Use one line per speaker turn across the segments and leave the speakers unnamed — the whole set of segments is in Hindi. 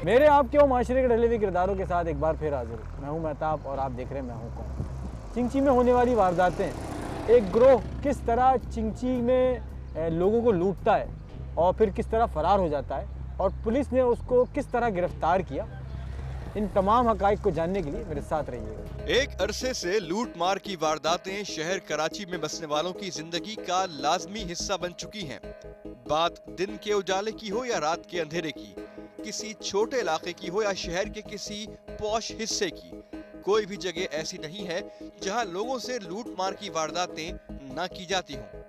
मेरे आपके और माशरे के ढले हुए किरदारों के साथ एक बार फिर हाजिर हूँ। मैं हूँ महताब और आप देख रहे हैं मैं हूँ कौन। चिंची में होने वाली वारदातें, एक ग्रोह किस तरह चिंची में लोगों को लूटता है और फिर किस तरह फरार हो जाता है और पुलिस ने उसको किस तरह गिरफ्तार किया, इन तमाम हक़ाइक़ को जानने के लिए मेरे साथ रहिएगा।
एक अरसे से लूट मार की वारदातें शहर कराची में बसने वालों की जिंदगी का लाजमी हिस्सा बन चुकी हैं। बात दिन के उजाले की हो या रात के अंधेरे की, किसी छोटे इलाके की हो या शहर के किसी पॉश हिस्से की, कोई भी जगह ऐसी नहीं है जहां लोगों से लूट मार की वारदातें न की जाती हों।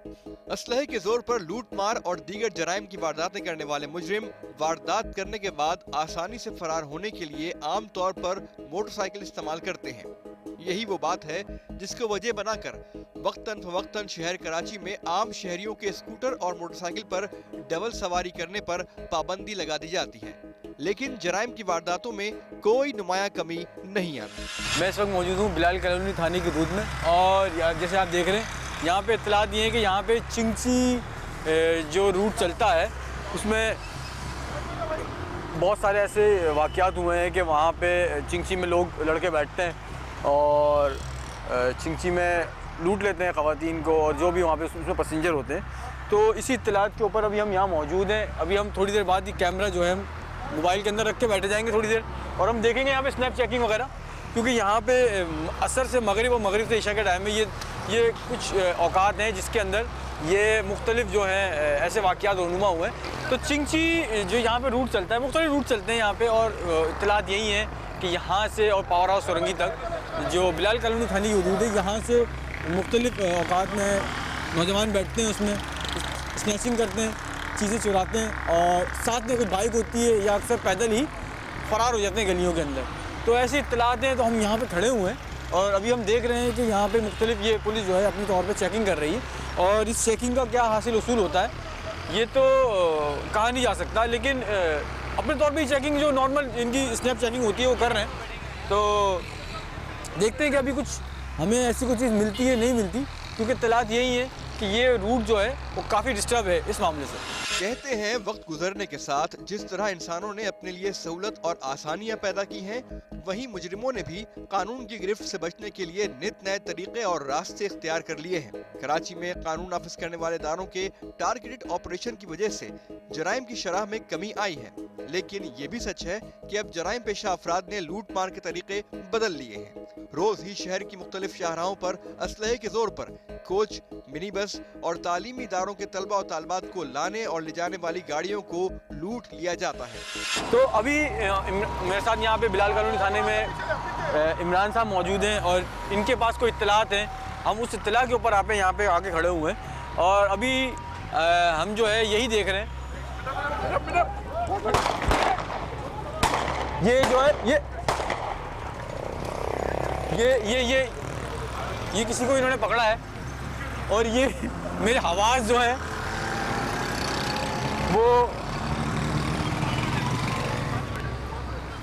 असलहे के जोर पर लूट मार और दीगर जराइम की वारदातें करने वाले मुजरिम वारदात करने के बाद आसानी से फरार होने के लिए आम तौर पर मोटरसाइकिल इस्तेमाल करते हैं। यही वो बात है जिसको वजह बनाकर वक्तन फवक्तन शहर कराची में आम शहरियों के स्कूटर और मोटरसाइकिल पर डबल सवारी करने पर पाबंदी लगा दी जाती है, लेकिन जराइम की वारदातों में कोई नुमाया कमी नहीं आती।
मैं इस वक्त मौजूद हूँ बिलाल कॉलोनी थाने की दूध में और जैसे आप देख रहे हैं यहाँ पे इत्तला दी है कि यहाँ पे चिंची जो रूट चलता है उसमें बहुत सारे ऐसे वाक़यात हुए हैं कि वहाँ पे चिंची में लोग लड़के बैठते हैं और चिंची में लूट लेते हैं ख़वातीन को और जो भी वहाँ पे उसमें पैसेंजर होते हैं। तो इसी इत्तलात के ऊपर अभी हम यहाँ मौजूद हैं। अभी हम थोड़ी देर बाद ही कैमरा जो है हम मोबाइल के अंदर रख के बैठे जाएंगे थोड़ी देर और हम देखेंगे यहाँ पे स्नैप चेकिंग वगैरह, क्योंकि यहाँ पे असर से मगरिब और मगरिब से इशा के टाइम में ये कुछ औकात हैं जिसके अंदर ये मुख्तलिफ जो हैं ऐसे वाक़यात रूनुमा हुए हैं। तो चिंची जो यहाँ पे रूट चलता है, मुख्तलिफ रूट चलते हैं यहाँ पे और इत्तलात यही हैं कि यहाँ से और पावर हाउस सुरंगी तक जो बिलाल कॉलोनी थाने की हदूद है, यहाँ से मुख्तलिफ औकात में नौजवान बैठते हैं, उसमें स्नैचिंग करते हैं, चीज़ें चुराते हैं और साथ में कोई बाइक होती है या अक्सर पैदल ही फ़रार हो जाते हैं गलियों के अंदर। तो ऐसी इत्तलात हैं। तो हम यहाँ पे खड़े हुए हैं और अभी हम देख रहे हैं कि यहाँ पे मुख्तलिफ ये पुलिस जो है अपने तौर पे चेकिंग कर रही है और इस चेकिंग का क्या हासिल उसूल होता है ये तो कहा नहीं जा सकता, लेकिन अपने तौर पे चेकिंग जो नॉर्मल इनकी स्नैप चेकिंग होती है वो कर रहे हैं। तो देखते हैं कि अभी कुछ हमें ऐसी कोई चीज़ मिलती है नहीं मिलती, क्योंकि इत्तलात यही है कि ये रूट जो है वो काफ़ी डिस्टर्ब है इस मामले से।
कहते हैं वक्त गुजरने के साथ जिस तरह इंसानों ने अपने लिए सहूलत और आसानियां पैदा की हैं, वहीं मुजरिमों ने भी कानून की गिरफ्त से बचने के लिए नित नए तरीके और रास्ते इख्तियार कर लिए हैं। कराची में कानून नाफिज करने वाले इदारों के टारगेटेड ऑपरेशन की वजह से जराइम की शरह में कमी आई है, लेकिन ये भी सच है कि अब जराइम पेशा अफराद ने लूट मार के तरीके बदल लिए हैं। रोज ही शहर की मुख्तलिफ शाहराहों पर असलहे के जोर पर कोच, मिनी बस और तालीमी इदारों के तलबा और तालबात को लाने और ले जाने वाली गाड़ियों को लूट लिया जाता है।
तो अभी मेरे साथ यहाँ पे बिलाल कॉलोनी थाने में इमरान साहब मौजूद हैं और इनके पास कोई इत्तलात हैं। हम उस इत्तला के ऊपर यहाँ पे आके खड़े हुए हैं और अभी हम जो है यही देख रहे हैं। ये जो है ये किसी को इन्होंने पकड़ा है और ये मेरे हवास जो है वो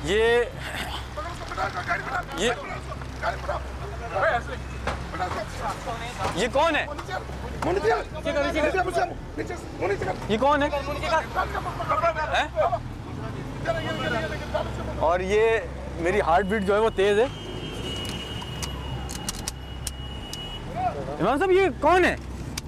ये कौन है? ये कौन है? और ये मेरी हार्ट बीट जो है वो तेज है। इमरान साहब ये कौन है?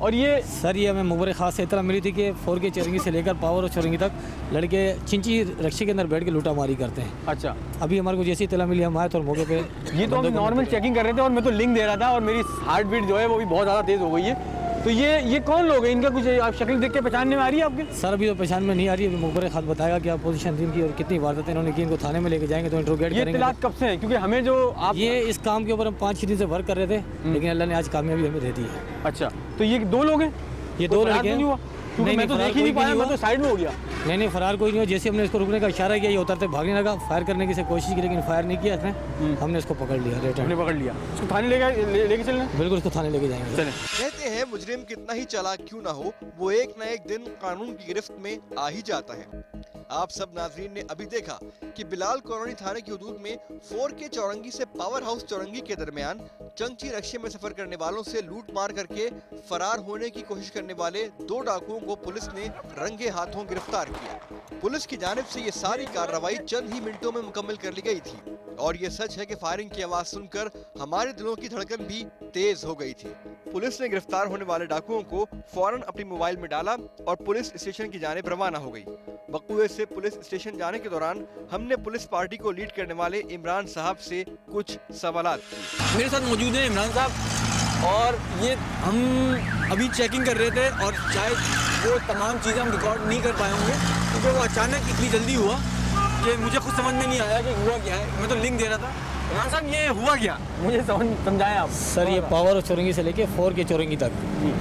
और ये
सर ये हमें मुखबर खास से इतना मिली थी कि 4K चौरंगी से लेकर पावर और चौरंगी तक लड़के चिंची रक्षे के अंदर बैठ के लूटामारी करते हैं।
अच्छा,
अभी हमारे को जैसी इतला मिली हम आए तो मौके पे
ये तो हम नॉर्मल चेकिंग कर रहे थे और मैं तो लिंक दे रहा था और मेरी हार्ट बीट जो है वो भी बहुत ज़्यादा तेज़ हो गई है। तो ये कौन लोग हैं? इनका कुछ आप शक्ल देख के पहचानने में आ रही है आपके?
सर अभी तो पहचान में नहीं आ रही है। अभी मुखबर खास बताएगा कि आप पोजीशन टीम की और कितनी वारदातें इन्होंने की, इनको थाने में लेके जाएंगे तो इंट्रोगेट करेंगे।
ये कब से है? क्योंकि हमें जो आप
ये इस काम के ऊपर हम 5-6 दिन से वर्क कर रहे थे, लेकिन अल्लाह ने आज कामयाबी हमें दे दी है।
अच्छा, तो ये 2 लोग हैं?
ये 2 लड़के हैं।
नहीं, मैं तो देख ही नहीं पाया, मैं तो साइड में हो गया।
नहीं फरार कोई नहीं हो। जैसे हमने इसको रुकने का इशारा किया ये उतरते भागने लगा, फायर करने की कोशिश की लेकिन फायर नहीं किया इसने। हमने इसको पकड़ लिया, हमने पकड़ लिया।
इसको थाने लेके चलना?
बिल्कुल, इसको थाने लेके जाएंगे।
चलें।
कहते हैं मुजरिम कितना ही चालाक क्यों ना हो, वो एक न एक दिन कानून की गिरफ्त में आ ही जाता है। आप सब नाजरीन ने अभी देखा कि बिलाल कॉलोनी थाने की हदूद में 4K चौरंगी से पावर हाउस चौरंगी के दरमियान चंगची रक्शे में सफर करने वालों से लूट मार करके फरार होने की कोशिश करने वाले 2 डाकुओं को पुलिस ने रंगे हाथों गिरफ्तार किया। पुलिस की जानिब से ये सारी कार्रवाई चंद ही मिनटों में मुकम्मल कर ली गई थी और ये सच है कि फायरिंग की आवाज सुनकर हमारे दिलों की धड़कन भी तेज हो गई थी। पुलिस ने गिरफ्तार होने वाले डाकुओं को फौरन अपनी मोबाइल में डाला और पुलिस स्टेशन की जानिब रवाना हो गई। बकुए से पुलिस स्टेशन जाने के दौरान हमने पुलिस पार्टी को लीड करने वाले इमरान साहब से कुछ सवालात किए।
मेरे साथ मौजूद है इमरान साहब और ये हम अभी चेकिंग कर रहे थे और शायद वो तमाम चीज़ें हम रिकॉर्ड नहीं कर पाए होंगे क्योंकि वो अचानक इतनी जल्दी हुआ कि मुझे खुद समझ में नहीं आया कि हुआ क्या है। मैं तो लिंक दे रहा था। इमरान साहब ये हुआ क्या, मुझे समझाएं आप।
सर ये पावर चौरंगी से लेके 4 के चौरंगी तक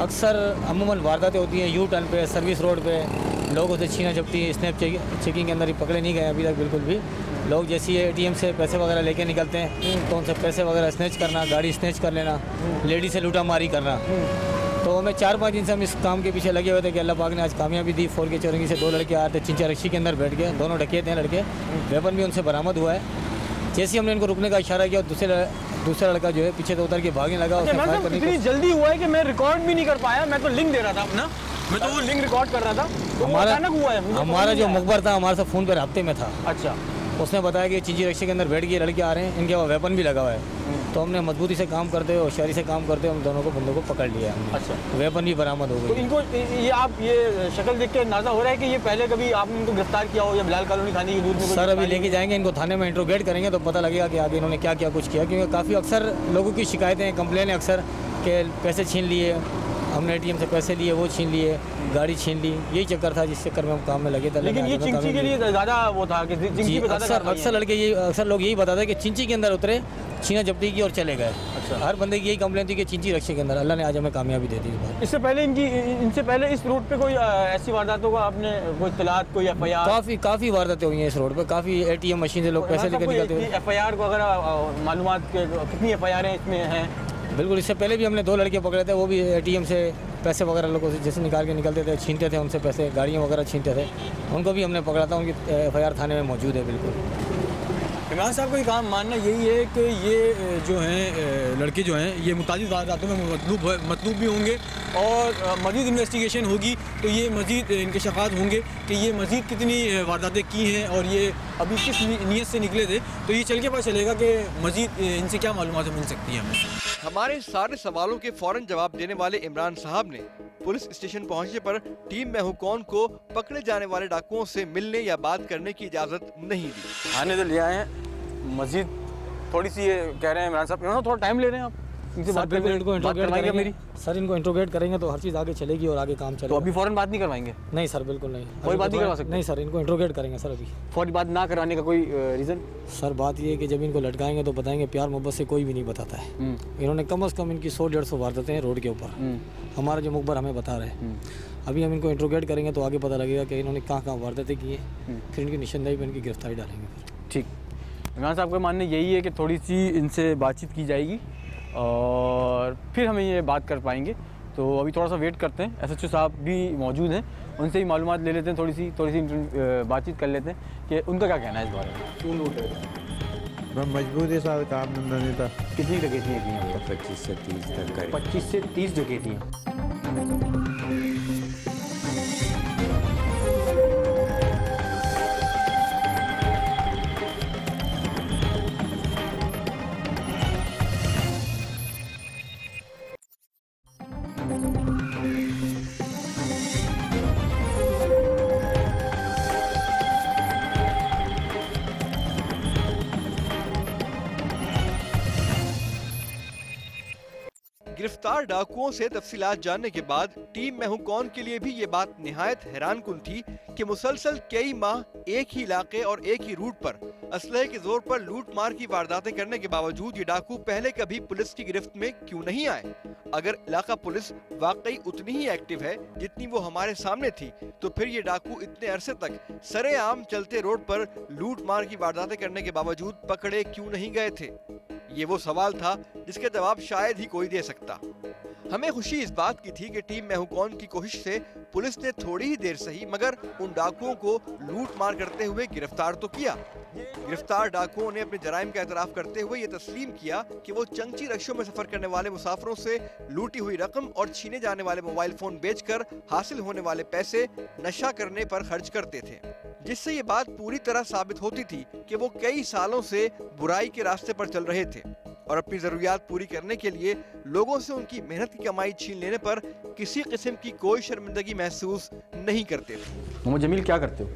अक्सर अमूमन वारदातें होती हैं यू टर्न पे, सर्विस रोड पे। लोगों से छीना झपटी स्नैप चेकिंग के अंदर ही पकड़े नहीं गए अभी तक बिल्कुल भी। लोग जैसे ATM से पैसे वगैरह लेके निकलते हैं तो उनसे पैसे वगैरह स्नैच करना, गाड़ी स्नैच कर लेना, लेडी से लूटा मारी करना। तो हमें 4-5 दिन से हम इस काम के पीछे लगे हुए थे कि अल्लाह पाक ने आज कामयाबी दी। 4 के चौरंगी से 2 लड़के आए थे चिंचा रक्शी के अंदर बैठ गए, दोनों डकैत हैं लड़के, वेपन भी उनसे बरामद हुआ है। जैसे ही हमने इनको रुकने का इशारा किया दूसरा लड़का जो है पीछे से उतर के भागने लगा।
इतनी जल्दी हुआ है कि मैं रिकॉर्ड भी नहीं कर पाया। मैं तो लिंक दे रहा था अपना, मैं तो वो लिंक रिकॉर्ड कर रहा था। तो हमारा जो मुखबर था हमारे साथ फ़ोन पे राब्ते में था। अच्छा,
उसने बताया कि चिंची रक्शे के अंदर बैठ गए लड़के आ रहे हैं, इनके वेपन भी लगा हुआ है। तो हमने मजबूती से काम करते हुए, होशियारी से काम करते हुए हम दोनों को बंदों को पकड़ लिया हमने। अच्छा, वेपन भी बरामद हो गई।
तो इनको ये शक्ल देख के अंदाजा हो रहा है कि ये पहले कभी आपने इनको गिरफ्तार किया हो या बिलाल कॉलोनी थाने की दूर में?
सर अभी लेके जाएंगे इनको थाने में, इंट्रोगेट करेंगे तो पता लगेगा कि आगे इन्होंने क्या क्या कुछ किया। क्योंकि काफ़ी अक्सर लोगों की शिकायतें कंप्लेन है अक्सर कि पैसे छीन लिए, हमने ATM से पैसे लिए, वो छीन लिए, गाड़ी छीन ली। यही चक्कर था जिस चक्कर में हम काम में लगे थे।
लेकिन ये चिंची के लिए ज़्यादा वो था कि
अक्सर लोग यही बताते हैं कि चिंची के अंदर उतरे, छीना झपटी की और चले गए। अच्छा, हर बंदे की यही कंप्लेन थी कि चिंची रक्शे के अंदर। अल्लाह ने आज हमें कामयाबी दे दी।
इनसे पहले इस रूट पे कोई ऐसी वारदातों का आपने कोई इत्तलात, कोई FIR?
काफ़ी वारदातें हुई हैं इस रोड पे। काफ़ी ATM मशीन से लोग पैसे लेकर निकलते हैं।
FIR को अगर मालूमात कितनी FIR इसमें हैं?
बिल्कुल, इससे पहले भी हमने 2 लड़के पकड़े थे, वो भी ATM से पैसे वगैरह लोगों से जैसे निकाल के निकलते थे, छीनते थे उनसे पैसे, गाड़ियाँ वगैरह छीनते थे, उनको भी हमने पकड़ा था। उनकी FIR थाने में मौजूद है। बिल्कुल
इमरान साहब का ये काम मानना यही है कि ये जो हैं लड़के जो हैं ये मुतादिद वारदातों में मतलूब भी होंगे और मज़ीद इन्वेस्टिगेशन होगी तो ये मज़ीद इंकशाफात होंगे कि ये मज़ीद कितनी वारदातें की हैं और ये अभी किस नीयत से निकले थे। तो ये चल के पता चलेगा कि मज़ीद इनसे क्या मालूमात मिल सकती है हमें।
हमारे सारे सवालों के फौरन जवाब देने वाले इमरान साहब ने पुलिस स्टेशन पहुंचने पर टीम मैं हूं कौन को पकड़े जाने वाले डाकुओं से मिलने या बात करने की इजाजत नहीं दी।
आने तो ले आए हैं, मस्जिद थोड़ी सी ये कह रहे हैं इमरान साहब थोड़ा टाइम ले रहे हैं आप इनसे बात
करेंगे, इनको इंट्रोगेट करेंगे
मेरी।
सर इनको इंट्रोगेट करेंगे तो हर चीज़ आगे चलेगी और आगे काम चलेगा।
तो अभी फौरन बात नहीं करवाएंगे?
नहीं सर, बिल्कुल नहीं,
कोई बात नहीं करवा सकते?
नहीं सर, इनको इंट्रोगेट करेंगे सर। अभी
फौरी बात ना करवाने का कोई रीज़न?
सर बात ये है कि जब इनको लटकाएंगे तो बताएंगे प्यार मोहब्बत से कोई भी नहीं बताता है। इन्होंने कम से कम इनकी 100-150 वारदातें हैं रोड के ऊपर, हमारा जो मुखबर हमें बता रहे हैं। अभी हम इनको इंट्रोगेट करेंगे तो आगे पता लगेगा कि इन्होंने कहाँ वारदातें की हैं, फिर इनकी निशानदेही पर इनकी गिरफ्तारी डालेंगे।
ठीक, इमरान साहब का मानना यही है कि थोड़ी सी इनसे बातचीत की जाएगी और फिर हमें ये बात कर पाएंगे। तो अभी थोड़ा सा वेट करते हैं, SHO साहब भी मौजूद हैं, उनसे ही मालूमात ले लेते हैं, थोड़ी सी बातचीत कर लेते हैं कि उनका क्या कहना है इस बारे में। क्यों लूट रहे?
मजबूरी साहब काम धंधा नहीं था।
कितनी डकैतियाँ की हैं?
25 से 30 तक।
25 से 30 डकैतियाँ।
गिरफ्तार डाकुओं से तफसीलात जानने के बाद टीम मैं हूं कौन के लिए भी ये बात निहायत हैरानकुन थी कि मुसलसल कई माह एक ही इलाके और एक ही रूट पर असलहे के जोर पर लूट मार की वारदातें करने के बावजूद ये डाकू पहले कभी पुलिस की गिरफ्त में क्यों नहीं आए? अगर इलाका पुलिस वाकई उतनी ही एक्टिव है जितनी वो हमारे सामने थी तो फिर ये डाकू इतने अरसे तक सरेआम चलते रोड पर लूट मार की वारदातें करने के बावजूद पकड़े क्यों नहीं गए थे? ये वो सवाल था जिसके जवाब शायद ही कोई दे सकता। हमें खुशी इस बात की थी कि टीम मैं हूं कौन की कोशिश से पुलिस ने थोड़ी ही देर सही मगर उन डाकुओं को लूट मार करते हुए गिरफ्तार तो किया। गिरफ्तार डाकुओं ने अपने जराइम का एतराफ करते हुए ये तस्लीम किया कि वो चंगची रक्षों में सफर करने वाले मुसाफिरों से लूटी हुई रकम और छीने जाने वाले मोबाइल फोन बेचकर हासिल होने वाले पैसे नशा करने पर खर्च करते थे, जिससे ये बात पूरी तरह साबित होती थी कि वो कई सालों से बुराई के रास्ते पर चल रहे थे और अपनी जरूरियात पूरी करने के लिए लोगों से उनकी मेहनत की कमाई छीन लेने पर किसी किस्म की कोई शर्मिंदगी महसूस नहीं करते थे।
मोहम्मद जमील क्या करते हो?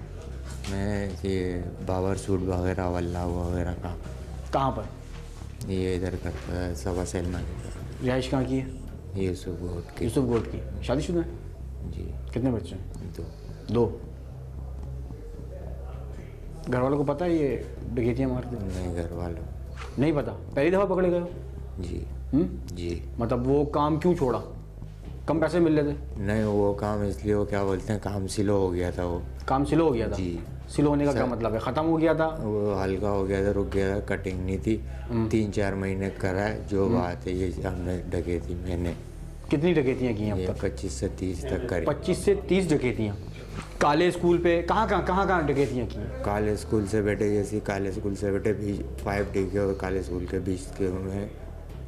मैं ये बाबर सूट वगैरह वल्ला वगैरह का
कहाँ पर?
ये इधर करता है सवा सैलमा की।
रिहाइश कहाँ की है?
ये यूसुफ गोट की।
यूसुफ गोट की। शादीशुदा है?
जी।
कितने बच्चे हैं?
2।
घर वालों को पता है ये डकैतियाँ मारते?
नहीं, घर वालों
नहीं पता। पहली दफ़ा पकड़े गए हो?
जी। जी।
मतलब वो काम क्यों छोड़ा? कम पैसे मिल रहे थे?
नहीं, वो काम इसलिए वो क्या बोलते हैं काम स्लो हो गया था। वो
काम स्लो हो गया था?
जी।
स्लो होने का क्या मतलब है? ख़त्म हो गया था?
वो हल्का हो गया था, रुक गया था, कटिंग नहीं थी। 3-4 महीने करा है। जो बात है ये हमने डकैती मैंने
कितनी डकैतियाँ की हैं अब तक?
25 से 30 तक करी।
25 से 30 डकैतियाँ। काले स्कूल पे कहाँ डकैतियाँ की हैं?
काले स्कूल से बेटे जैसे काले स्कूल से बेटे 5D के और काले स्कूल के बीच के में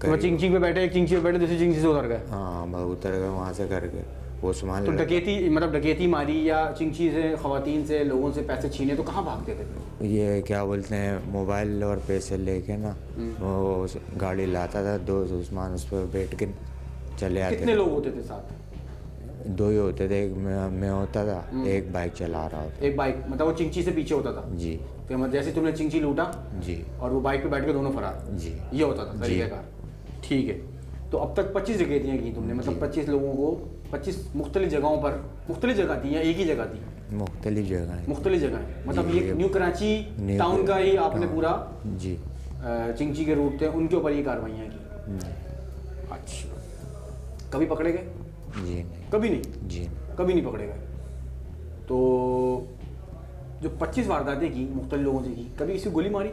तो चिंची पे बैठे, एक चिंची पे बैठे, दूसरी चिंची से उतर गए?
हाँ, उतर गए वहाँ से करके वो सामान।
तो डकैती मतलब डकैती मारी या चिंची से ख़वातीन से लोगों से पैसे छीने तो कहाँ भागते थे?
ये क्या बोलते हैं मोबाइल और पैसे लेके ना वो गाड़ी लाता था, 2 उस्मान उस पर बैठ के चले आते।
कितने लोग होते थे साथ?
2 ही होते थे। एक मैं होता था, एक बाइक चला रहा होता।
एक बाइक मतलब वो चिंची से पीछे होता था?
जी।
फिर मतलब जैसे तुमने चिंची लूटा
जी
और वो बाइक पे बैठ के दोनों फरार?
जी।
ये होता था तरीक़ेकार। ठीक है। तो अब तक 25 डकैतियाँ की तुमने, मतलब 25 लोगों को 25 मुख्तलिफ जगहों पर, मुख्तलिफ जगह थी या एक ही जगह थी?
मुख्तलिफ जगह।
मुख्तलिफ जगह मतलब ये न्यू कराची टाउन का ही आपने पूरा
जी
चिंची के रूट थे उनके ऊपर ये कार्रवाइयाँ की? अच्छा। कभी पकड़े गए?
जी नहीं।
कभी नहीं?
जी
कभी नहीं पकड़े गए। तो जो 25 वारदातें की मुख्तलिफ लोगों से की, कभी किसी को गोली मारी?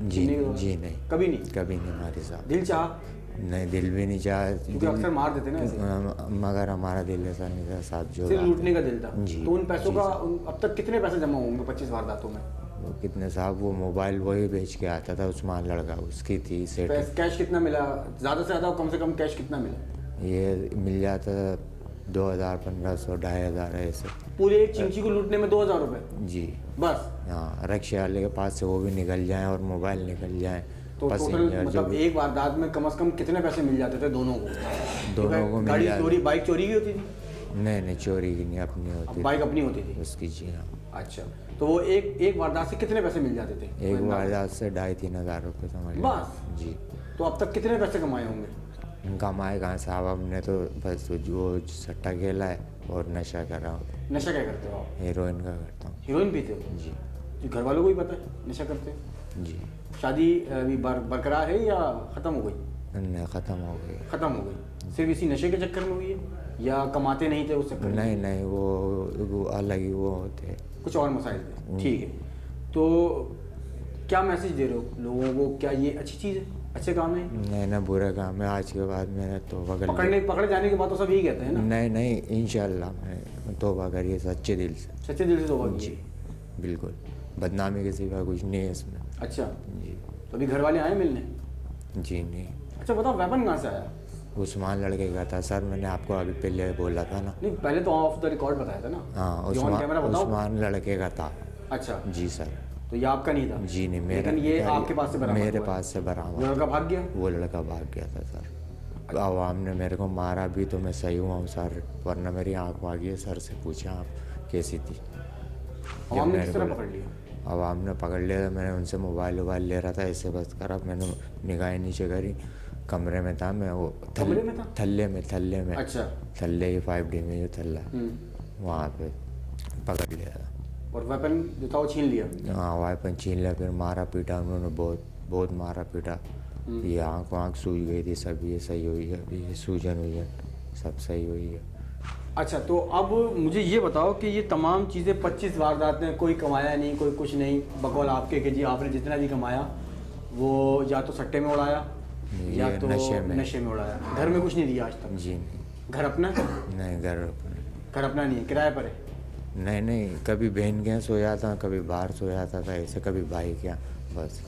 जी नहीं।
कभी नहीं?
कभी नहीं मारे साहब।
दिल चाह?
नहीं, दिल भी नहीं चाह,
क्योंकि अक्सर मार देते ना ऐसे।
मगर हमारा दिल ऐसा नहीं था साहब। जो
सिर्फ लूटने का दिल था?
जी।
तो उन पैसों का अब तक कितने पैसे जमा होंगे 25 वारदातों में?
वो कितने साहब, वो मोबाइल वही बेच के आता था उस्मान लड़का, उसकी थी सेट।
कैश कितना मिला? ज़्यादा से ज़्यादा कम से कम कैश कितना मिला?
ये मिल जाता था 2000, 1500, 2500 ऐसे।
पूरे एक चिंची को लूटने में 2000 रुपये?
जी
बस?
हाँ, रिक्शे वाले के पास से वो भी निकल जाए और मोबाइल निकल जाए।
तो टोटल मतलब एक वारदात में कम से कम कितने पैसे मिल जाते थे दोनों को?
दोनों को मिल
गाड़ी
जाते।
चोरी, बाइक चोरी की होती थी?
नहीं, चोरी की नहीं, अपनी होती।
बाइक अपनी होती थी
उसकी? जी हाँ।
अच्छा। तो वो एक वारदात से कितने पैसे मिल जाते थे?
एक वारदात से 2500-3000 रुपये समझ लो।
बस?
जी।
तो अब तक कितने पैसे कमाए होंगे?
कमाए कहाँ साहब, हमने तो बस वो सट्टा खेला है और नशा कर रहा हूँ।
नशा क्या करते हो आप?
हीरोइन का करता हूँ।
हीरोइन पीते हो?
जी।
जो घर वालों को ही पता है नशा करते हो?
जी।
शादी अभी बरकरार है या ख़त्म हो गई?
नहीं, ख़त्म हो गई।
ख़त्म हो गई। सिर्फ इसी नशे के चक्कर में हुई है या कमाते नहीं थे उस चक्कर में?
नहीं, वो अलग ही वो होते,
कुछ और मसाइल थे। ठीक है। तो क्या मैसेज दे रहे हो लोगों को? क्या ये अच्छी चीज़ है, अच्छे काम है?
नहीं ना, बुरा काम है। आज के बाद मैंने तौबा कर
पकड़े जाने के बाद तो सब यही कहते हैं ना?
नहीं, इंशाल्लाह मैं तौबा करिए सच्चे दिल से।
सच्चे दिल से तौबा कीजिए?
बिल्कुल, बदनामी के सिवा कुछ नहीं है इसमें।
अच्छा
जी।
तो अभी घर वाले आए मिलने?
जी नहीं।
अच्छा बताओ, वेपन कहाँ से आया?
उस्मान लड़के का था सर, मैंने आपको अभी पहले बोला था ना।
नहीं, पहले तो ऑफ द रिकॉर्ड बताया था ना।
हाँ, उस्मान लड़के का था।
अच्छा जी
सर।
तो ये आपका नहीं था?
जी नहीं,
ये आपके पास से बरामद?
मेरे पास से बरामद।
वो लड़का भाग गया?
वो लड़का भाग गया था सर। आवाम ने मेरे को मारा भी तो मैं सही हुआ हूँ सर, वरना मेरी आँख भागी है। सर से पूछा आप कैसी थी?
आवाम ने किस तरह पकड़ लिया?
आवाम ने पकड़ लिया। मैंने उनसे मोबाइल ले रहा था, ऐसे बस करा, मैंने निगाहें नीचे करी, कमरे में था मैं, वो थल्ले में।
अच्छा।
थल्ले ही 5D में जो थल्ला, वहाँ पे पकड़ लिया था।
और वेपन जो था वो छीन लिया?
हाँ, वेपन छीन लिया। फिर मारा पीटा उन्होंने, बहुत मारा पीटा। ये आँख सूज गई थी, सब ये सही हुई है अभी, ये सूजन सब सही हुई है।
अच्छा, तो अब मुझे ये बताओ कि ये तमाम चीज़ें 25 वारदातें, कोई कमाया नहीं, कोई कुछ नहीं, बकौल आपके कि जी आपने जितना भी कमाया वो या तो सट्टे में उड़ाया या तो नशे में उड़ाया, घर में कुछ नहीं दिया आज तक?
जी नहीं।
घर अपना?
नहीं,
घर अपना नहीं है, किराए पर है?
नहीं, कभी बहन के यहाँ सो जाता, कभी बाहर सो जाता था, ऐसे कभी भाई के यहाँ, बस।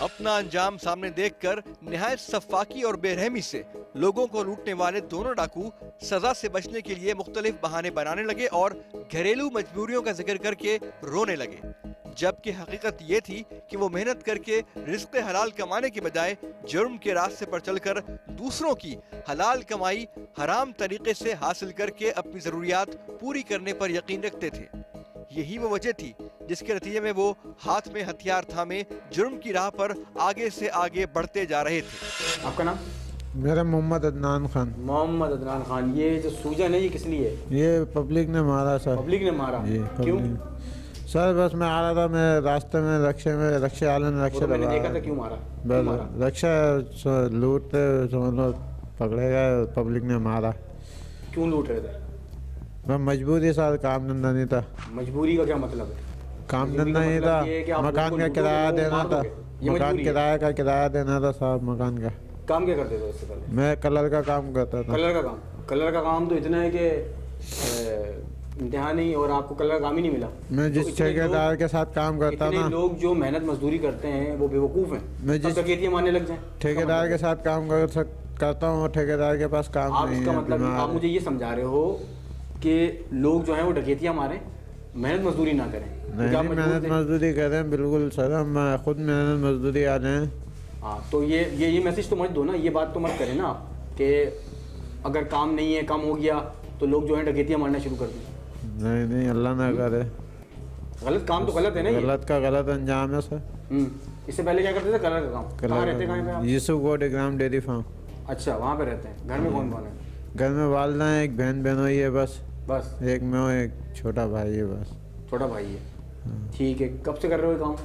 अपना अंजाम सामने देखकर निहायत सफाकी और बेरहमी से लोगों को लूटने वाले दोनों डाकू सजा से बचने के लिए मुख्तलिफ बहाने बनाने लगे और घरेलू मजबूरियों का जिक्र करके रोने लगे, जबकि हकीकत ये थी कि वो मेहनत करके रिज़्क़ हलाल कमाने के बजाय जुर्म के रास्ते पर चलकर दूसरों की हलाल कमाई हराम तरीके से हासिल करके अपनी ज़रूरियात पूरी करने पर यकीन रखते थे। यही वो वजह थी जिसके नतीजे में वो हाथ में हथियार थामे जुर्म की राह पर आगे से आगे बढ़ते जा रहे थे।
आपका नाम?
मेरा मोहम्मद अदनान खान।
मोहम्मद अदनान खान। ये जो सूजन है ये किस लिए?
ये पब्लिक ने मारा सर।
पब्लिक ने मारा?
क्यों सर? बस मैं आ रहा था, मैं रास्ते में रक्षे वाले ने रक्षा
मैंने देखा था। क्यों मारा?
बस रक्षा लूटते समझ लो, पकड़े गए, पब्लिक ने मारा।
क्यों लूट रहे थे?
मैं मजबूरी सर, काम धंधा नहीं था।
मजबूरी का क्या मतलब है?
काम धंधा नहीं था, मकान का किराया देना था, मकान किराया देना था साहब, मकान का।
काम क्या करते थे इससे पहले?
मैं कलर का काम करता था।
कलर का काम तो इतना है कि इम्तिहान नहीं, और आपको कलर का काम ही नहीं मिला।
मैं जिस ठेकेदार के साथ काम करता था,
लोग जो मेहनत मजदूरी करते हैं वो बेवकूफ़ हैं।
मैं जिस
डकैतियां मारने लग जाएं।
ठेकेदार के साथ काम करता हूँ, ठेकेदार के पास काम नहीं है।
इसका मतलब आप मुझे ये समझा रहे हो कि लोग जो हैं वो डकैतियां मारें, मेहनत मजदूरी ना करें?
नहीं, मेहनत मजदूरी करें, बिल्कुल सर, हम खुद मेहनत मजदूरी आ रहे हैं।
हाँ, तो ये मैसेज तो मत दो ना, ये बात तो मत करें ना कि अगर काम नहीं है, कम हो गया तो लोग जो है डकैतियां मारना शुरू कर दें।
नहीं, अल्लाह ना करे।
गलत काम तो गलत है ना,
गलत का गलत अंजाम है सर।
इससे पहले क्या करते थे? कलर का काम। कहाँ रहते हैं?
यूसुफ गोड एग्राम डेयरी फार्म।
अच्छा, वहाँ पे रहते हैं। घर में कौन कौन है?
घर में वालदा है, एक बहन बहनोई है, बस एक मैं हूँ, एक छोटा भाई है, बस।
छोटा भाई है, ठीक है। कब से कर रहे हो काम?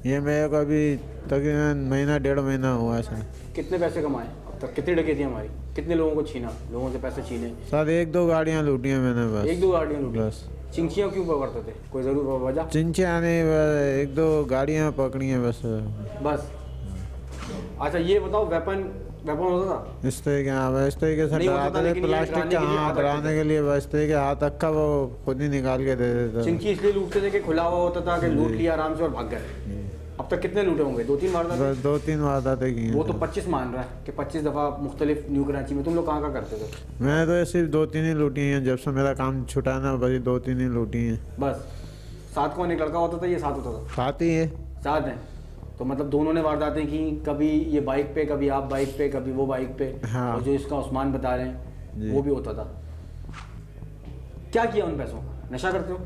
ये मेरे को अभी तकरीबन महीना 1.5 महीना हुआ है सर।
कितने पैसे कमाए अब तक? कितनी डकैतियाँ मारी? कितने लोगों को छीना? लोगों से पैसे छीने?
सर 1-2 गाड़ियाँ लूटी हैं मैंने, बस
1-2 गाड़ियाँ लूटी?
बस।
चिंचियाँ क्यों पकड़ते थे? कोई ज़रूर वजह?
चिंचियाँ नहीं, 1-2 गाड़ियाँ पकड़ी हैं बस।
अच्छा, ये बताओ, वेपन होता था?
इस तरीके से डराते थे, प्लास्टिक के हाथ डराने के लिए, बस तरीके हाथ अक्का वो खुद ही निकाल के दे देते।
चिंकी इसलिए लूटते थे कि खुला हुआ होता था कि लूट लिया आराम से और भाग गए। अब तक कितने लूटे होंगे? 2-3 वारदातें?
2-3 वारदातें की हैं।
वो तो 25 मान रहा है कि 25 दफ़ा मुख्तलिफ न्यू कराची में। तुम लोग कहाँ करते थे?
मैं तो सिर्फ 2-3 ही लूटी हैं, जब से मेरा काम छुटा ना, बस 2-3 ही लूटी हैं
बस। साथ कौन? एक लड़का होता था? ये साथ होता था?
साथ ही है।
साथ हैं, तो मतलब दोनों ने वारदातें की, कभी ये बाइक पे, कभी आप बाइक पे, कभी वो बाइक पे।
हाँ।
और जो इसका उस्मान बता रहे हैं वो भी होता था। क्या किया उन पैसों का? नशा करते हो?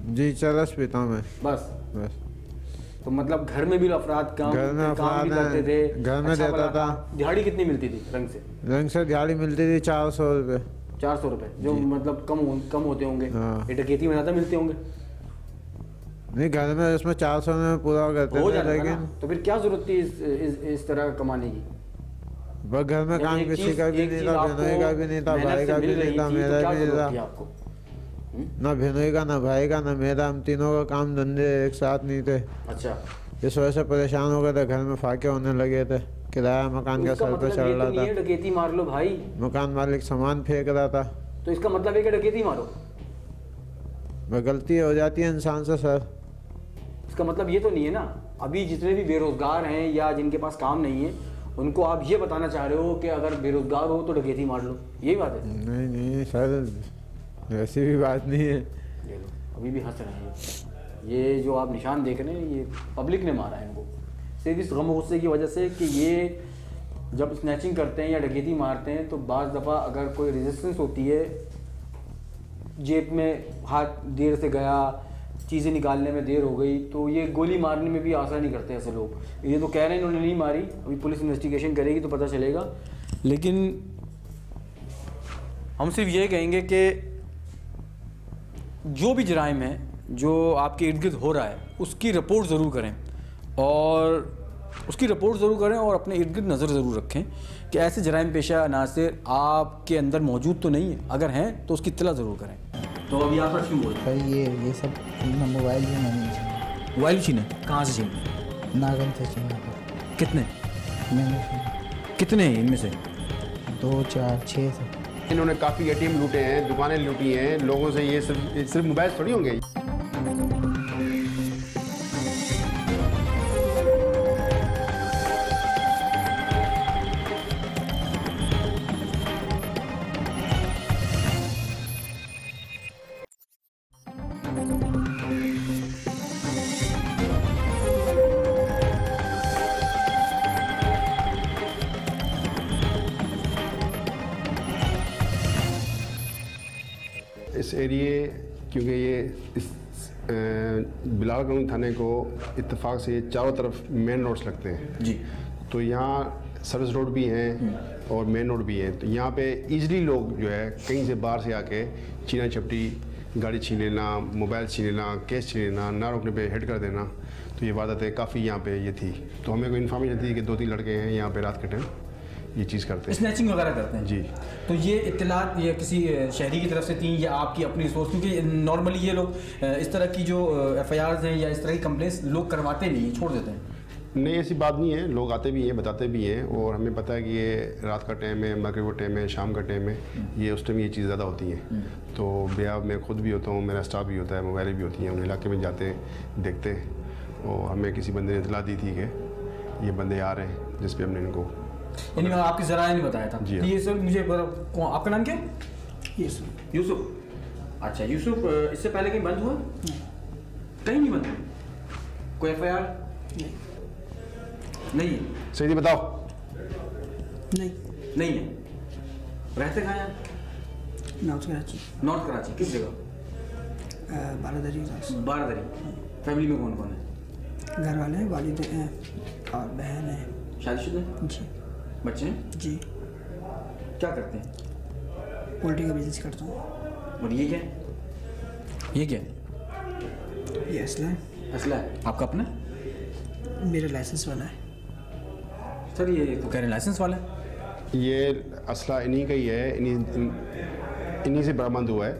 जी, चरस पीता हूँ मैं, बस।
तो मतलब घर में भी अफराद काम भी करते थे?
घर में देता था।
दिहाड़ी कितनी मिलती थी? रंग से
दिहाड़ी मिलती थी 400 रुपये।
400 रुपये, जो मतलब कम होते होंगे।
हाँ।
डकैती में ज़्यादा मिलते होंगे?
नहीं, घर में इसमें 400 में पूरा करते थे, लेकिन
तो फिर क्या जरूरत थी इस तरह कमाने की?
बस घर में काम किसी का भी नहीं था, बहनोई का भी नहीं था, भाई का भी नहीं था, मेरा भी नहीं था। ना बहनोई का, ना भाई का, ना मेरा, हम तीनों का काम धंधे एक साथ नहीं थे।
अच्छा।
इस वजह से परेशान हो गए थे, घर में फाके होने लगे थे, किराया मकान का सर पे चढ़ रहा था।
डकैती मार लो भाई,
मकान मालिक सामान फेंक रहा था,
तो इसका मतलब है कि डकैती मारो?
गलती हो जाती है इंसान से सर।
इसका मतलब ये तो नहीं है ना, अभी जितने भी बेरोजगार हैं या जिनके पास काम नहीं है उनको आप ये बताना चाह रहे हो कि अगर बेरोजगार हो तो डकैती मार लो, यही बात है?
नहीं सर, ऐसी भी बात नहीं है।
ये लो, अभी भी हंस रहे हैं। ये जो आप निशान देख रहे हैं ये पब्लिक ने मारा है इनको, सिर्फ इस गम गुस्से की वजह से कि ये जब स्नैचिंग करते हैं या डकैती मारते हैं तो बाज़ दफ़ा अगर कोई रेजिस्टेंस होती है, जेब में हाथ देर से गया, चीज़ें निकालने में देर हो गई, तो ये गोली मारने में भी आशा नहीं करते ऐसे लोग। ये तो कह रहे हैं इन्होंने नहीं मारी, अभी पुलिस इन्वेस्टिगेशन करेगी तो पता चलेगा। लेकिन हम सिर्फ ये कहेंगे कि जो भी जराइम है जो आपके इर्द गिर्द हो रहा है उसकी रिपोर्ट ज़रूर करें, और उसकी रिपोर्ट ज़रूर करें और अपने इर्द गिर्द नज़र ज़रूर रखें कि ऐसे जराइम पेशा अनासर आपके अंदर मौजूद तो नहीं है, अगर हैं तो उसकी इत्तला ज़रूर करें। तो अभी आप क्यों बोल रहे
हैं? ये सब मोबाइल भी मैंने छीना।
मोबाइल छीने? कहाँ से छीने?
नागन से छीना।
कितने?
मैंने
कितने हैं इनमें से?
2, 4, 6 से।
इन्होंने काफ़ी ATM लूटे हैं, दुकानें लूटी हैं लोगों से। ये सिर्फ मोबाइल थोड़ी होंगे। इस एरिए क्योंकि ये इस बिलाल कॉलोनी थाने को इत्तेफाक से चारों तरफ मेन रोड्स लगते हैं
जी,
तो यहाँ सर्विस रोड भी हैं और मेन रोड भी हैं। तो यहाँ पे इजीली लोग जो है कहीं से बाहर से आके चीना चपटी, गाड़ी छीन लेना, मोबाइल छीन लेना, कैश छीन लेना, ना रोकने पे हेड कर देना, तो ये वारदातें काफ़ी यहाँ पे ये थी। तो हमें कोई इन्फॉर्मेशन थी कि 2-3 लड़के हैं यहाँ पे रात के टाइम ये चीज़ करते हैं,
स्नैचिंग वगैरह करते हैं।
जी।
तो ये इत्तलात ये किसी शहरी की तरफ से थी या आपकी अपनी सोच? क्योंकि नॉर्मली ये लोग इस तरह की जो FIRs हैं या इस तरह की कंप्लेंट्स लोग करवाते नहीं, छोड़ देते हैं।
नहीं, ऐसी बात नहीं है, लोग आते भी हैं, बताते भी हैं, और हमें पता है कि ये रात का टाइम है, मगरिब का टाइम है, शाम का टाइम है, ये उस टाइम ये चीज़ ज़्यादा होती हैं। तो ब्याह में खुद भी होता हूँ, मेरा स्टाफ भी होता है, मोबाइल भी होती हैं, उन इलाके में जाते हैं, देखते हैं। और हमें किसी बंदे ने इतला दी थी कि ये बंदे आ रहे हैं, जिस पे हमने इनको
यानी आपकी ज़राए ने बताया था।
जी
तो ये सर मुझे आपका नाम क्या है? यूसुफ। अच्छा यूसुफ, इससे पहले कहीं बंद हुआ? कहीं नहीं बंद हुआ? कोई FIR नहीं है?
सही बताओ।
नहीं है। रहते कहाँ हैं?
नॉर्थ कराची।
नॉर्थ कराची किस जगह?
बारादरी।
फैमिली में कौन कौन है?
घर वाले हैं, वालिद हैं और बहन है।
शादीशुदा?
जी।
बच्चे हैं?
जी।
क्या करते हैं?
पोल्ट्री का बिजनेस करता हूँ।
और ये क्या है? ये क्या है?
ये असला है।
असला है आपका अपना?
मेरा लाइसेंस वाला है
सर। ये तो कह रहे हैं लाइसेंस वाला है।
ये असला इन्हीं का ही है, इन्हीं से बरामद हुआ है।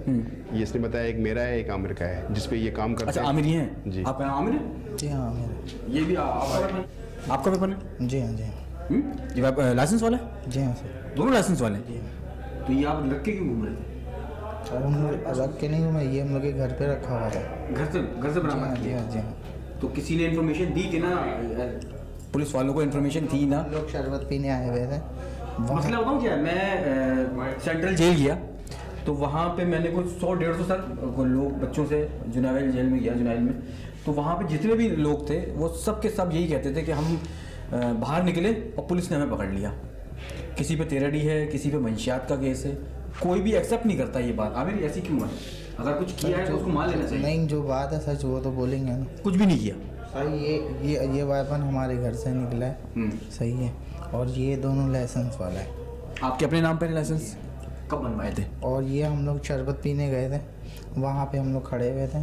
ये इसने बताया एक मेरा है, एक आमिर का है, जिस पे ये काम करते
अच्छा,
हैं।
आमिर ही हैं?
जी।
आपका नाम आमिर है?
जी हाँ मेरा।
ये भी आपका पेपर है?
जी हाँ जी हाँ।
ये लाइसेंस वाला है?
जी हाँ सर।
दोनों लाइसेंस वाले हैं? तो ये आप रख के क्यों घूम रहे थे?
और हम रख के नहीं घूमे, ये हम लोग के घर पे रखा हुआ था।
घर से बरामद
जी
किया?
हाँ जी हाँ।
तो किसी ने इन्फॉर्मेशन दी थी ना, पुलिस वालों को इन्फॉर्मेशन थी ना?
लोग शरबत पीने आए हुए थे।
मसला बताऊँ क्या, मैं सेंट्रल जेल गया तो वहाँ पे मैंने कुछ 100-150 सर लोग बच्चों से जुनाइल जेल में गया, जुनाइल में। तो वहाँ पे जितने भी लोग थे वो सब के सब यही कहते थे कि हम बाहर निकले और पुलिस ने हमें पकड़ लिया। किसी पे 13D है, किसी पे मंशियात का केस है, कोई भी एक्सेप्ट नहीं करता ये बात। आमिर ऐसी क्यों है? अगर कुछ किया है तो उसको मान लेना चाहिए।
नहीं, जो बात है सच वो तो बोलेंगे ना।
कुछ भी नहीं किया
सर। ये वेपन हमारे घर से निकला है। सही है। और ये दोनों लाइसेंस वाला है।
आपके अपने नाम पर लाइसेंस कब बनवाए थे?
और ये हम लोग शरबत पीने गए थे, वहाँ पे हम लोग खड़े हुए थे,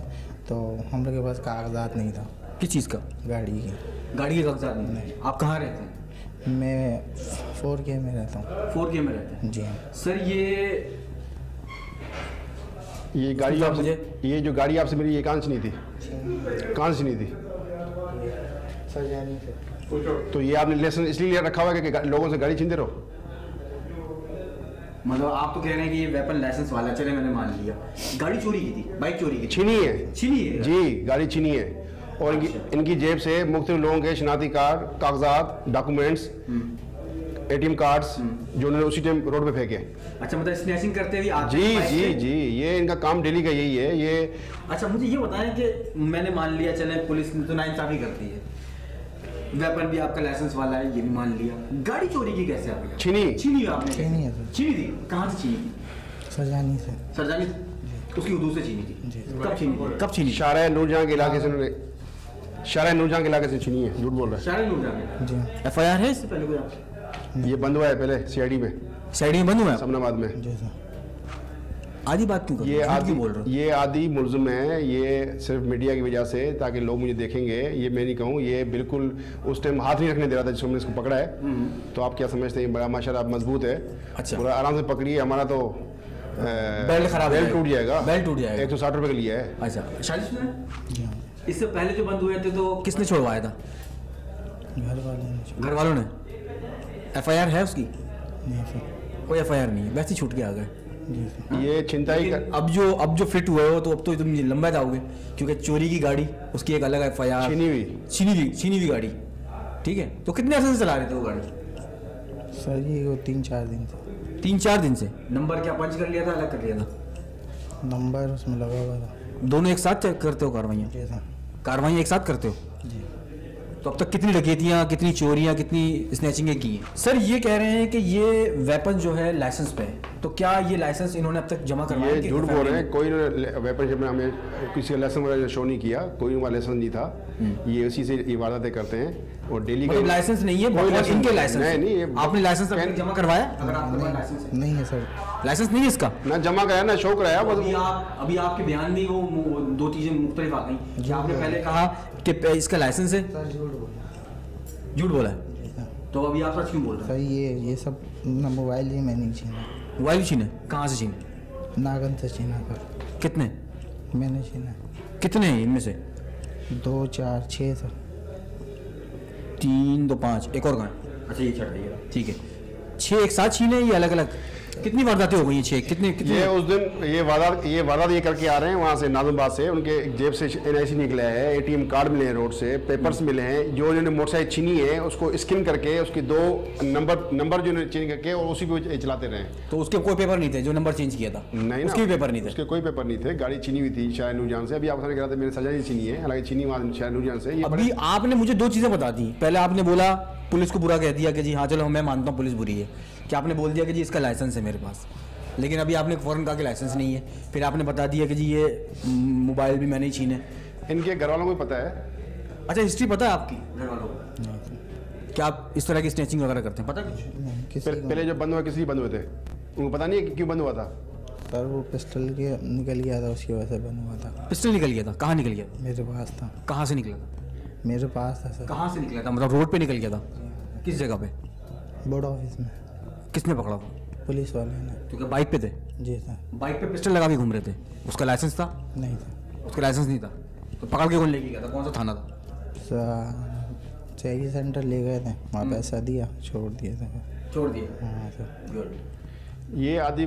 तो हम लोग के पास कागजात नहीं था।
किस चीज़ का?
गाड़ी की।
गाड़ी के कागजात नहीं? आप कहाँ रहते हैं?
मैं 4K में रहता हूँ।
4K में रहते हैं?
जी हाँ
सर।
ये गाड़ी आपसे, ये जो गाड़ी आपसे मेरी, ये कहाँ से नहीं थी? कहाँ से नहीं थी?
सरजानी से।
तो ये आपने लाइसेंस इसलिए रखा हुआ है कि लोगों से गाड़ी छीनते रहो?
मतलब आप तो कह रहे हैं कि ये वेपन लाइसेंस वाला, चले मैंने मान लिया। गाड़ी चोरी की थी, बाइक चोरी की थी?
छीनी है।
छीनी है?
जी, गाड़ी छीनी है। और इनकी जेब से मुख्तलिफ लोगों के शनाख्ती कार्ड, कागजात, डॉक्यूमेंट्स, ATM कार्ड्स जो उन्होंने उसी टाइम रोड पे फेंके।
अच्छा, मतलब स्नैचिंग करते हुए आते
जी
हैं?
जी जी, ये इनका काम डेली का यही है। ये
अच्छा, मुझे ये बताएं कि मैंने मान लिया, चले पुलिस ने तो नाइंसाफी करती है, वेपन भी आपका लाइसेंस वाला है, ये भी मान लिया, गाड़ी चोरी की कैसे आपने? छीनी आपने?
छीनी है सर।
छीनी थी? कहाँ से छीनी थी?
सरजानी से।
सरजानी उसकी हदूद से छीनी थी? कब छीनी थी? कब छीनी?
शारा नूरजहां के इलाके से उन्होंने, शारा नूरजहां के इलाके से छीनी है। झूठ बोल रहा है।
शारा नूरजहां?
जी।
FIR है इससे पहले कोई आपसे?
ये बंद हुआ है पहले CID में।
CID में बंद हुआ है?
समनाबाद में।
जी सर।
आधी बात क्यों?
ये आदि मुल्ज़िम है, ये सिर्फ मीडिया की वजह से, ताकि लोग मुझे देखेंगे। ये मैं नहीं कहूँ, ये बिल्कुल उस टाइम हाथ नहीं रखने दे रहा था जिसको हमने इसको पकड़ा है। तो आप क्या समझते हैं? बड़ा माशाल्लाह मजबूत है।
अच्छा।
पूरा आराम से पकड़िए, हमारा तो
बेल्ट खराब,
बेल्ट टूट जाएगा।
160
रुपये का लिया है।
अच्छा, शादी इससे पहले जो बंद हुए थे तो किसने छुड़वाया था?
घर वालों ने।
घर वालों ने? FIR है उसकी?
नहीं सर।
कोई FIR नहीं है, वैसे ही छूट के आ गए।
ये छिनताई का
अब जो फिट हुए हो तो अब तो तुम लंबा जाओगे, क्योंकि चोरी की गाड़ी उसकी एक अलग FIR, छीनी हुई गाड़ी, ठीक है। तो कितने अर्से से चला रहे थे वो गाड़ी?
सर ये वो 3-4 दिन से।
3-4 दिन से। नंबर क्या पंच कर लिया था, अलग कर लिया था?
नंबर उसमें लगा हुआ था।
दोनों एक साथ करते हो कार्रवाइयाँ? कार्रवाइयाँ एक साथ करते हो
जी।
तो अब तक कितनी डकैतियाँ, कितनी चोरियाँ, कितनी स्नैचिंगें की हैं? सर ये कह रहे हैं कि ये वेपन जो है लाइसेंस पे है, तो क्या ये लाइसेंस इन्होंने अब तक जमा करवाया?
ये झूठ बोल रहे हैं, कोई वेपन जब हमें किसी का लाइसेंस वगैरह शो नहीं किया, कोई उनका लाइसेंस नहीं था। ये उसी से ये वारदातें करते हैं और डेली
का लाइसेंस नहीं है, इनके लाइसेंस
नहीं।
आपने लाइसेंस जमा करवाया? अगर आपके लाइसेंस
नहीं है सर,
लाइसेंस नहीं है इसका,
ना जमा कराया ना शो कराया।
अभी आपके बयान में वो दो चीजें मुख्तलिफ आ गई। आपने पहले कहा कि इसका लाइसेंस है, झूठ बोला है, तो अभी आप सच क्यों बोल रहे हैं?
सर ये सब ना मोबाइल ही मैंने छीना।
मोबाइल छीने? कहाँ से छीने?
नागन से छीना सर।
कितने?
मैंने छीना।
कितने हैं इनमें से?
2, 4, 6 सर।
3, 2, 5, एक और कहाँ? अच्छा ये छठ है, ठीक है। 6 एक साथ छीने, ये अलग अलग? कितनी वारदातें हो गई हैं? 6 कितने?
ये उस दिन ये वारदात ये करके आ रहे हैं वहाँ से नाज़िमाबाद से। उनके जेब से NIC निकला है, ATM कार्ड मिले हैं रोड से, पेपर्स मिले हैं। जो उन्होंने मोटरसाइकिल छीनी है उसको स्किन करके उसके 2 नंबर जो उन्होंने चेंज करके और उसी पे चलाते रहे।
तो उसके कोई पेपर नहीं थे जो नंबर चेंज किया था?
नहीं,
उसके पेपर नहीं थे?
उसके कोई पेपर नहीं थे। गाड़ी छीनी हुई थी शायद नूरजान से। अभी आप कह रहे थे मेरे सजा नहीं छीनी है, हालांकि छीनी वहाँ शायद नूरजान से।
अभी आपने मुझे 2 चीज़ें बता दी। पहले आपने बोला पुलिस को बुरा कह दिया कि जी हाँ चलो मैं मानता हूँ पुलिस बुरी है, कि आपने बोल दिया कि जी इसका लाइसेंस है मेरे पास, लेकिन अभी आपने फ़ौरन कहा कि लाइसेंस नहीं है। फिर आपने बता दिया कि जी ये मोबाइल भी मैंने ही छीने।
इनके घर वालों को पता है?
अच्छा हिस्ट्री पता है आपकी घर वालों को? क्या आप इस तरह की स्नैचिंग वगैरह करते हैं? पता कुछ?
पहले जब बंद हुआ किसी बंद हुए थे? उनको पता नहीं है क्यों बंद हुआ था?
सर वो पिस्टल के निकल गया था, उसकी वजह से बंद हुआ था।
पिस्टल निकल गया था? कहाँ निकल गया?
मेरे पास था।
कहाँ से निकला था?
मेरे पास था सर।
कहाँ से निकला था? मतलब रोड पे निकल गया था? किस जगह पे?
बोर्ड ऑफिस में।
किसने पकड़ा था?
पुलिस वाले ने।
क्योंकि बाइक पे थे?
जी सर।
बाइक पे पिस्टल लगा के घूम रहे थे, उसका लाइसेंस था?
नहीं था।
उसका लाइसेंस नहीं था, तो पकड़ के कौन लेके गया था? कौन सा थाना था?
शहरी सेंटर ले गए थे, वहाँ पैसा दिया, छोड़ दिए थे।
छोड़ दिया?
हाँ सर।
ये आदि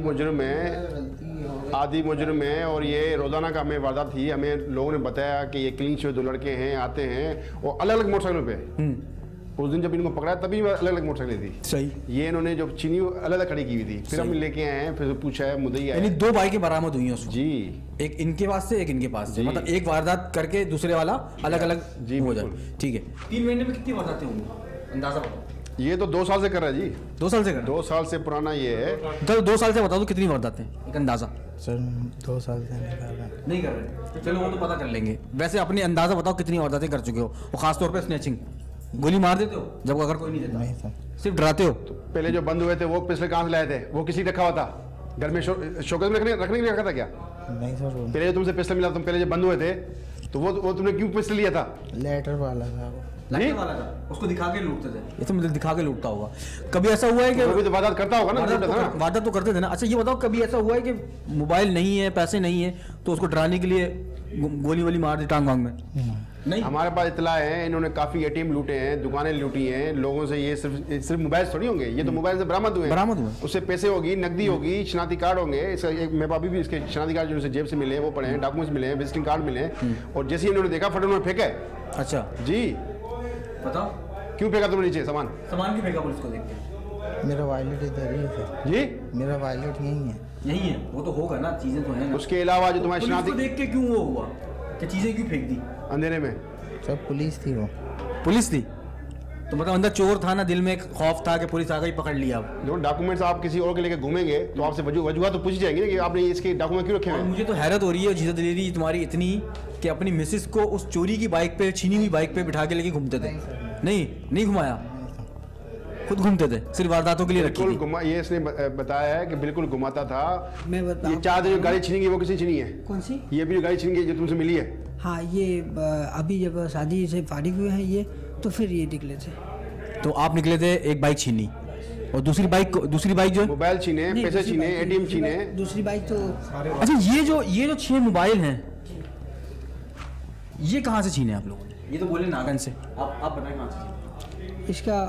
मुजरिम है और ये रोज़ाना का हमें वारदात थी। हमें लोगों ने बताया कि ये क्लीन शो 2 लड़के हैं, आते हैं और अलग अलग मोटरसाइकिलों पे। उस दिन जब इनको पकड़ा तभी अलग अलग मोटरसाइकिलें थी।
सही।
ये इन्होंने जो चीनी अलग अलग खड़ी की हुई थी, फिर हम लेके आए हैं, फिर पूछा है मुद्दई आया।
यानी 2 बाइकें बरामद हुई हैं उसको?
जी।
एक इनके पास से, एक इनके पास से, मतलब एक वारदात करके दूसरे वाला अलग अलग
जी
हो जाए। ठीक है। 3 महीने में कितनी वारदातें होंगी अंदाजा बताओ?
ये तो 2 साल से कर रहा है जी।
2 साल से कर?
2 साल से पुराना ये है।
तो 2 साल से बता दो कितनी वारदातें, एक अंदाजा?
सर 2 साल से नहीं कर
रहे। चलो वो तो पता कर लेंगे। वैसे अपने अंदाजा बताओ कितनी वारदातें कर चुके हो, और खासतौर पर स्नैचिंग? गोली मार देते हो जब अगर कोई नहीं देता?
नहीं सर।
सिर्फ डराते हो?
तो पहले जो बंद हुए थे वो पिछले कहाँ से लाए थे? वो किसी रखा हुआ था घर में, शोकेस में रखने के लिए रखा था क्या?
नहीं सर।
पहले जो तुमसे पिस्टल मिला, तुम पहले जब बंद हुए थे तो वो तुमने क्यों पिस्टल लिया था?
लेटर वाला था वो।
लेटर वाला था, उसको दिखा के लूटते थे? ये तो मतलब दिखा के लूटता होगा। कभी ऐसा हुआ है कि
तो वारदात करता होगा ना?
वारदात तो करते थे ना। अच्छा ये बताओ कभी ऐसा हुआ है कि मोबाइल नहीं है, पैसे नहीं है, तो उसको डराने के लिए गोली वोली मार दी टांग वांग में? नहीं।
हमारे पास इतला है इन्होंने काफी ATM लूटे हैं, दुकानें लूटी हैं लोगों से। ये सिर्फ मोबाइल थोड़ी होंगे, ये तो मोबाइल से बरामद हुए। उससे पैसे होगी, नकदी होगी, शनाख्ती कार्ड होंगे। इसका मेरे पास भी इसके शनाख्ती कार्ड जो जेब से मिले हैं वो पड़े हैं, डॉक्यूमेंट्स मिले हैं, विजिटिंग कार्ड मिले हैं। और जैसे ही इन्होंने देखा फट उन्होंने फेंका।
अच्छा
जी
बताओ
क्यों फेंका तुमने नीचे सामान
क्यों फेंका पुलिस को देख के?
मेरा वॉलेट इधर ही है सर।
जी
मेरा वॉलेट यही है।
यही है? वो तो होगा ना, चीजें तो हैं।
उसके अलावा जो तुम्हारी शनाख्ती
देख के क्यों वो हुआ कि चीजें क्यों फेंक दी
अंधेरे में?
सर पुलिस थी वो।
पुलिस थी तो मतलब अंदर चोर था ना, दिल में एक खौफ था कि पुलिस आ गई पकड़ लिया।
जो डॉक्यूमेंट्स आप किसी और के लेके घूमेंगे तो आपसे वजूहत तो पूछी जाएंगी ना कि आपने इसके डॉक्यूमेंट क्यों रखे हैं।
मुझे तो हैरत हो रही है जिद्द दिलेरी तुम्हारी इतनी कि अपनी मिसेस को उस चोरी की बाइक पे, छीनी हुई बाइक पे बिठा के लेके घूमते थे। नहीं घुमाया, खुद घूमते थे, सिर्फ वारदातों के लिए रखी थी।
ये इसने बताया है कि बिल्कुल घुमाता था।
मैं बताऊं,
ये 4 दिन जो गाड़ी छीनी गई वो किसी छीनी है?
कौन सी?
ये भी जो गाड़ी छीनी गई जो तुमसे मिली है?
हाँ ये अभी जब शादी से फारिग हुए हैं ये, तो फिर ये निकले थे।
तो आप निकले थे, एक बाइक छीनी और दूसरी बाइक जो
मोबाइल छीने, पैसे छीने, ATM छीने।
दूसरी बाइक तो
अच्छा ये जो 6 मोबाइल हैं ये कहाँ से छीने आप लोगों ने? ये तो बोले नागन से, आप बताएं कहाँ से छीने?
इसका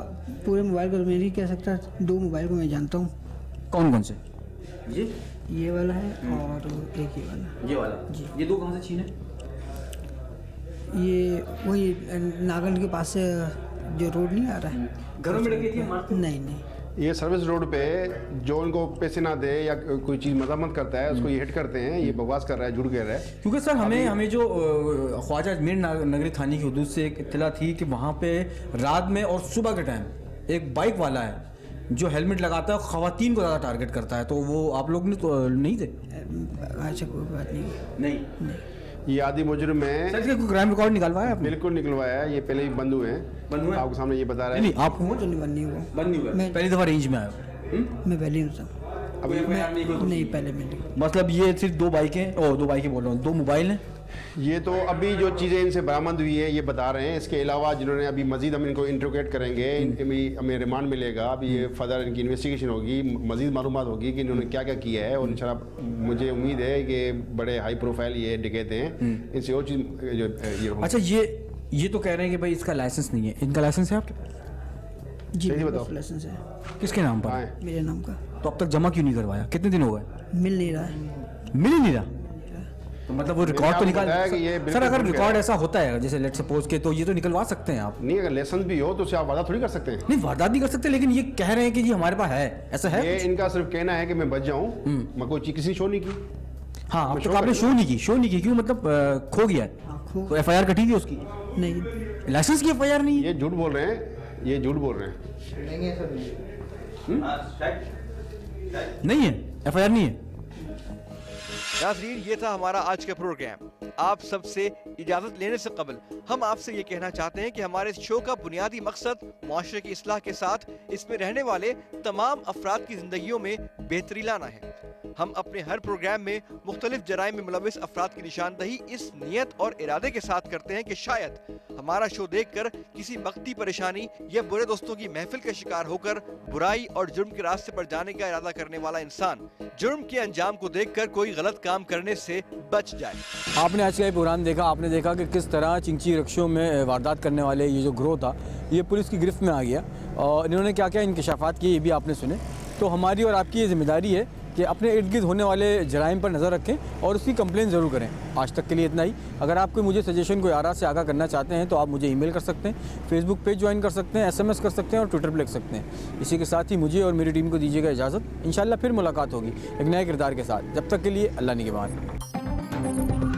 पूरे मोबाइल को मैं नहीं कह सकता, 2 मोबाइल को मैं जानता हूँ।
कौन कौन से?
ये वाला है और एक ये वाला।
ये वाला
जी।
ये दो कहाँ से छीने?
ये वही नागल के पास से जो रोड नहीं आ रहा है,
घरों में लगी थी मारते?
नहीं नहीं,
ये सर्विस रोड पे जो उनको पैसे ना दे या कोई चीज़ मजम्मत करता है उसको ये हिट करते हैं, ये बकवास कर रहा है, झूठ कह रहा है।
क्योंकि सर हमें जो ख्वाजा अजमेर नगरी थाने की हदूद से एक इत्तला थी कि वहाँ पे रात में और सुबह के टाइम एक बाइक वाला है जो हेलमेट लगाता है, ख़वातीन को ज़्यादा टारगेट करता है, तो वो आप लोग ने तो नहीं थे?
अच्छा कोई बात नहीं।
ये आदि मुजरिम है।
सर इसका कोई क्राइम रिकॉर्ड निकलवाया आपने?
बिल्कुल निकलवाया है, ये पहले ही बंद हुए हैं।
बंद हुए?
आपके सामने ये बता रहा है।
नहीं आप
वो तो नहीं बंद नहीं हुआ,
बंद नहीं हुआ,
मैं-
पहली दफ़ा रेंज में आया।
मैं पहले ही था।
अभी
नहीं पहले मैं नहीं।
मतलब ये सिर्फ दो बाइकें बोल रहा हूँ, 2 मोबाइल हैं।
ये तो अभी जो चीज़ें इनसे बरामद हुई है ये बता रहे हैं। इसके अलावा जिन्होंने अभी मजीद हम इनको इंट्रोगेट करेंगे, हमें रिमांड मिलेगा, अभी ये फर्दर इनकी इन्वेस्टिगेशन होगी, मजीद मालूमात होगी कि इन्होंने क्या क्या किया है, और इंशाल्लाह मुझे उम्मीद है कि बड़े हाई प्रोफाइल ये डकैते हैं, इनसे और चीज़ जो ये होगी।
अच्छा ये तो कह रहे हैं कि भाई इसका लाइसेंस नहीं है, इनका लाइसेंस है आपके?
जी
सही
मेरे
बताओ।
पास लाइसेंस है
किसके नाम पर?
हाँ है।
मेरे नाम का।
तो अब तक जमा क्यों नहीं करवाया? कितने दिन हो गए?
मिल नहीं रहा है।
मिल ही नहीं रहा? तो मतलब वो रिकॉर्ड तो
आपको
निकाल
बताया कि ये
सर
बिल्कुल
अगर
झूठ कह
रिकॉर्ड
रहा है।
ऐसा होता है जैसे लेट सपोज के, तो ये तो निकलवा सकते हैं आप?
नहीं, अगर लाइसेंस भी हो तो उससे आप वादा थोड़ी कर सकते हैं।
नहीं वारदात नहीं कर सकते, लेकिन ये कह रहे हैं कि जी हमारे पास है, ऐसा है
ये
कुछ?
इनका सिर्फ कहना है कि मैं बच जाऊँ, मैं कोई चीज़ किसी शो नहीं की।
हाँ अब
मैं
तक
show
आपने
कर
शो नहीं की क्यों? मतलब खो गया है
खो
तो FIR कटी थी उसकी?
नहीं
लाइसेंस की FIR नहीं है?
ये झूठ बोल रहे हैं, ये झूठ बोल रहे हैं।
नहीं है, FIR नहीं है।
नाज़रीन, ये था हमारा आज का प्रोग्राम। आप सबसे इजाज़त लेने से कबल हम आपसे ये कहना चाहते हैं कि हमारे शो का बुनियादी मकसद माशरे की इस्लाह के साथ इसमें रहने वाले तमाम अफराद की ज़िंदगियों में बेहतरी लाना है। हम अपने हर प्रोग्राम में मुख्तलिफ जराइम में मुलविस अफराद की निशानदही इस नियत और इरादे के साथ करते हैं कि शायद हमारा शो देखकर किसी वक्ती परेशानी या बुरे दोस्तों की महफिल का शिकार होकर बुराई और जुर्म के रास्ते पर जाने का इरादा करने वाला इंसान जुर्म के अंजाम को देखकर कोई गलत काम करने से बच जाए।
आपने आज का ये प्रोग्राम देखा, आपने देखा कि किस तरह चिंची रिक्शों में वारदात करने वाले ये जो ग्रोह था ये पुलिस की गिरफ्त में आ गया, और इन्होंने क्या क्या इंकशाफात किए ये भी आपने सुने। तो हमारी और आपकी ये जिम्मेदारी है कि अपने इर्द गिर्द होने वाले जराइम पर नज़र रखें और उसकी कंप्लेन ज़रूर करें। आज तक के लिए इतना ही। अगर आप कोई मुझे सजेशन कोई आरा से आगाह करना चाहते हैं तो आप मुझे ईमेल कर सकते हैं, फेसबुक पेज ज्वाइन कर सकते हैं, SMS कर सकते हैं और ट्विटर पर लिख सकते हैं। इसी के साथ ही मुझे और मेरी टीम को दीजिएगा इजाज़त। इंशाल्लाह फिर मुलाकात होगी एक नए किरदार के साथ। जब तक के लिए अल्लाह निगहबान।